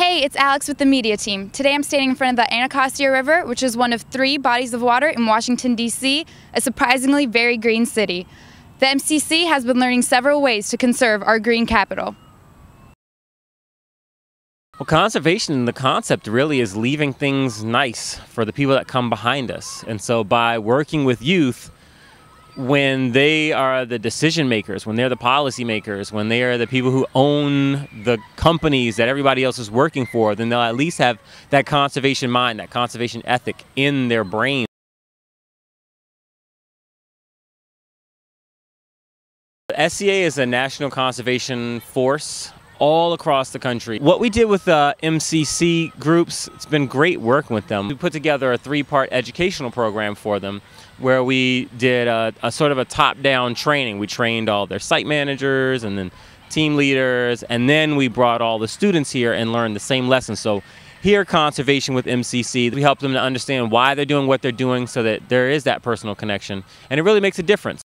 Hey, it's Alex with the media team. Today I'm standing in front of the Anacostia River, which is one of 3 bodies of water in Washington, D.C., a surprisingly very green city. The MCC has been learning several ways to conserve our green capital. Well, conservation, the concept really is leaving things nice for the people that come behind us. And so by working with youth, when they are the decision makers, when they're the policy makers, when they are the people who own the companies that everybody else is working for, then they'll at least have that conservation mind, that conservation ethic in their brain. SCA is a national conservation force all across the country. What we did with MCC groups, it's been great working with them. We put together a 3-part educational program for them where we did a sort of a top-down training. We trained all their site managers and then team leaders, and then we brought all the students here and learned the same lessons. So here, Conservation with MCC, we help them to understand why they're doing what they're doing so that there is that personal connection, and it really makes a difference.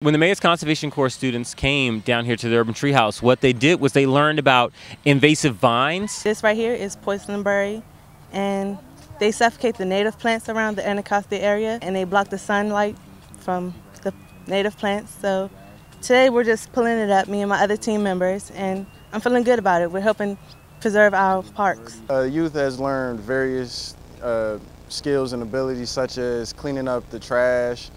When the Mayor's Conservation Corps students came down here to the Urban Treehouse, what they did was they learned about invasive vines. This right here is poisonberry, and they suffocate the native plants around the Anacostia area, and they block the sunlight from the native plants. So today we're just pulling it up, me and my other team members, and I'm feeling good about it. We're helping preserve our parks. Youth has learned various skills and abilities such as cleaning up the trash,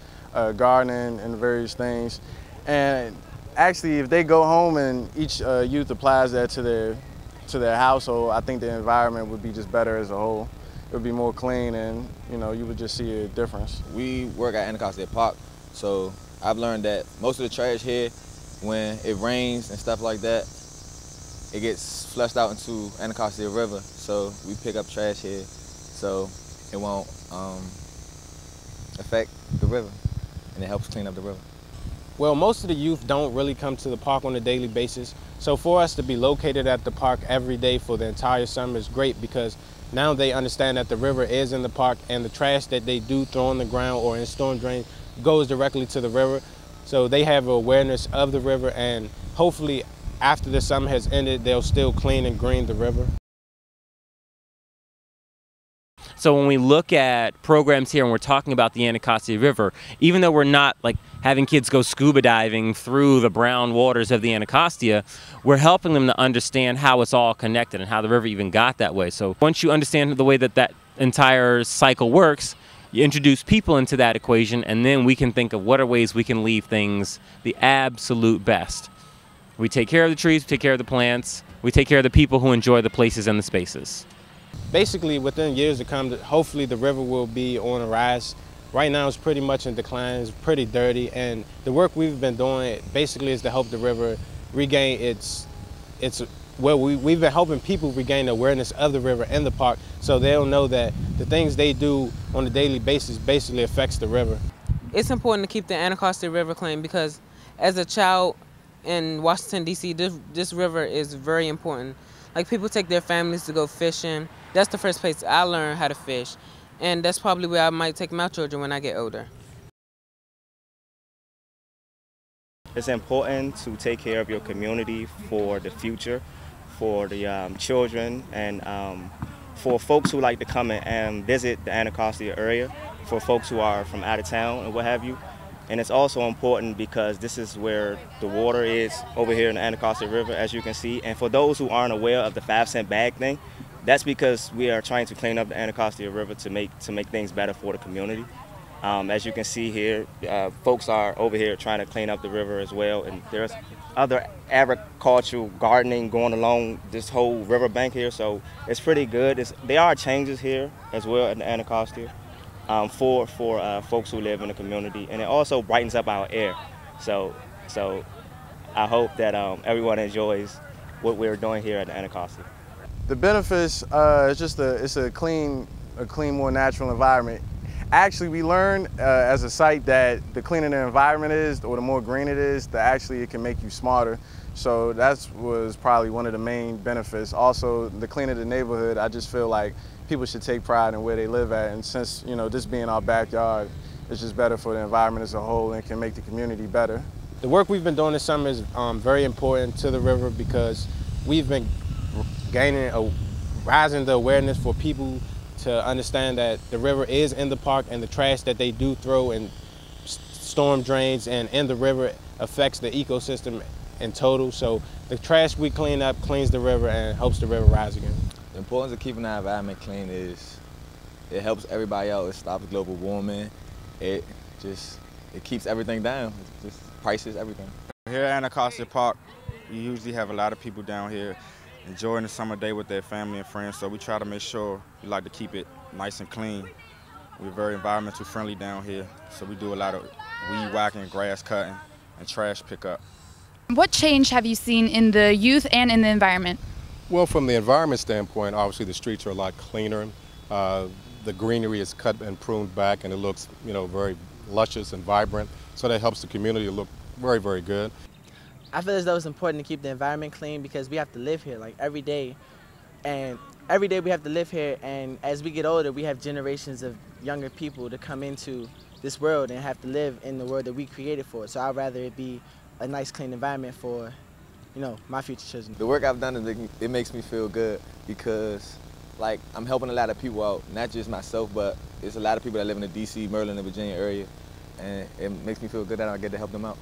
gardening and various things. And actually, if they go home and each youth applies that to their household, I think the environment would be just better as a whole. It would be more clean, and you would just see a difference. We work at Anacostia Park, so I've learned that most of the trash here, when it rains and stuff like that, it gets flushed out into Anacostia River. So we pick up trash here, so it won't affect the river, and it helps clean up the river. Well, most of the youth don't really come to the park on a daily basis. So for us to be located at the park every day for the entire summer is great, because now they understand that the river is in the park, and the trash that they do throw on the ground or in storm drains goes directly to the river. So they have awareness of the river, and hopefully after the summer has ended, they'll still clean and green the river. So when we look at programs here and we're talking about the Anacostia River, even though we're not like having kids go scuba diving through the brown waters of the Anacostia, we're helping them to understand how it's all connected and how the river even got that way. So once you understand the way that that entire cycle works, you introduce people into that equation, and then we can think of what are ways we can leave things the absolute best. We take care of the trees, we take care of the plants, we take care of the people who enjoy the places and the spaces. Basically, within years to come, hopefully the river will be on a rise. Right now it's pretty much in decline, it's pretty dirty, and the work we've been doing basically is to help the river regain we've been helping people regain awareness of the river and the park, so they'll know that the things they do on a daily basis basically affects the river. It's important to keep the Anacostia River clean, because as a child in Washington, D.C., this river is very important. Like, people take their families to go fishing. That's the first place I learned how to fish. And that's probably where I might take my children when I get older. It's important to take care of your community for the future, for the children, and for folks who like to come and visit the Anacostia area, for folks who are from out of town and what have you. And it's also important because this is where the water is over here in the Anacostia River, as you can see. And for those who aren't aware of the 5-cent bag thing, that's because we are trying to clean up the Anacostia River to make things better for the community. As you can see here, folks are over here trying to clean up the river as well. And there's other agricultural gardening going along this whole riverbank here, so it's pretty good. There are changes here as well in the Anacostia. For folks who live in the community, and it also brightens up our air. So I hope that everyone enjoys what we're doing here at the Anacostia. The benefits, it's a clean, more natural environment. Actually, we learned as a site that the cleaner the environment is, or the more green it is, it can make you smarter. So that was probably one of the main benefits. Also, the cleaner the neighborhood, I just feel like people should take pride in where they live at. And since, this being our backyard, it's just better for the environment as a whole and can make the community better. The work we've been doing this summer is very important to the river, because we've been rising the awareness for people to understand that the river is in the park, and the trash that they do throw in storm drains and in the river affects the ecosystem in total. So the trash we clean up cleans the river and helps the river rise again. The importance of keeping our environment clean is it helps everybody out. It stops global warming. It keeps everything down. It just prices everything. Here at Anacostia Park, we usually have a lot of people down here enjoying the summer day with their family and friends, so we try to make sure we like to keep it nice and clean. We're very environmental friendly down here, so we do a lot of weed whacking, grass cutting, and trash pickup. What change have you seen in the youth and in the environment? Well, from the environment standpoint, obviously the streets are a lot cleaner. The greenery is cut and pruned back, and it looks, very luscious and vibrant. So that helps the community look very, very good. I feel as though it's important to keep the environment clean because we have to live here like every day. And every day we have to live here, and as we get older, we have generations of younger people to come into this world and have to live in the world that we created for. So I'd rather it be a nice, clean environment for, my future children. The work I've done, it makes me feel good because, I'm helping a lot of people out, not just myself, but it's a lot of people that live in the D.C., Maryland, and Virginia area, and it makes me feel good that I get to help them out.